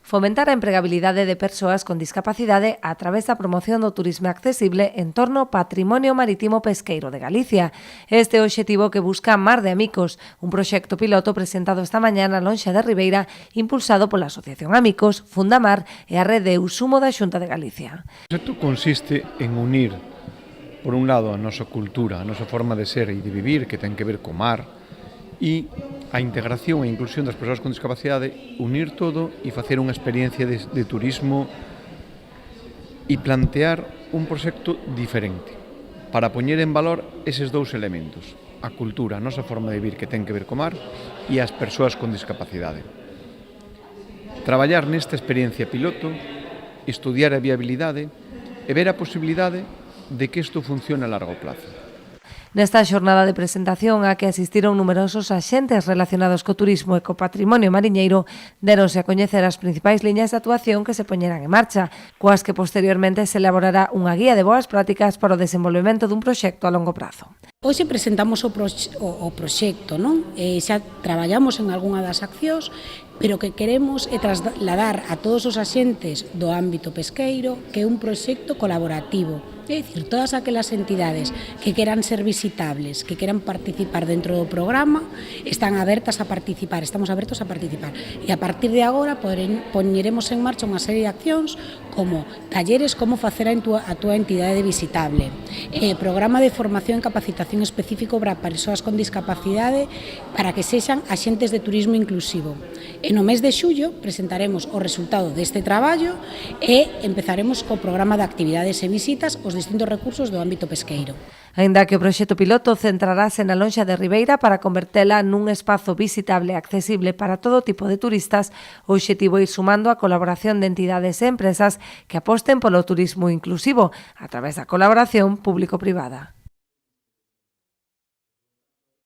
fomentar a empregabilidade de persoas con discapacidade a través da promoción do turismo accesible en torno ao patrimonio marítimo pesqueiro de Galicia. Este é o obxectivo que busca Mar de Amicos, un proxecto piloto presentado esta mañá na Lonxa de Ribeira, impulsado pola Asociación Amicos, Fundamar e a Rede Eusumo da Xunta de Galicia. O proxecto consiste en unir, por un lado, a nosa cultura, a nosa forma de ser e de vivir, que ten que ver co mar, e a integración e inclusión das persoas con discapacidade, unir todo e facer unha experiencia de turismo e plantear un proxecto diferente para poñer en valor eses dous elementos, a cultura, a nosa forma de vivir que ten que ver co mar e as persoas con discapacidade. Traballar nesta experiencia piloto, estudiar a viabilidade e ver a posibilidade de que isto funcione a largo plazo. Nesta xornada de presentación a que asistiron numerosos axentes relacionados co turismo e co patrimonio mariñeiro, deronse a coñecer as principais liñas de actuación que se poñeran en marcha, coas que posteriormente se elaborará unha guía de boas prácticas para o desenvolvemento dun proxecto a longo prazo. Hoxe presentamos o proxecto, non? Xa traballamos en algunha das accións, pero que queremos é trasladar a todos os axentes do ámbito pesqueiro que é un proxecto colaborativo. É dicir, todas aquelas entidades que queran ser visitables, que queran participar dentro do programa, están abertas a participar, estamos abertos a participar. E a partir de agora poñeremos en marcha unha serie de accións como talleres como facer a túa entidade visitable, programa de formación e capacitación específico para persoas con discapacidade para que sexan axentes de turismo inclusivo. E no mes de xullo presentaremos o resultado deste traballo e empezaremos co programa de actividades e visitas aos distintos recursos do ámbito pesqueiro. Aínda que o proxecto piloto centrarase na Lonxa de Ribeira para convertela nun espazo visitable e accesible para todo tipo de turistas, o obxectivo é ir sumando a colaboración de entidades e empresas que aposten polo turismo inclusivo a través da colaboración público-privada.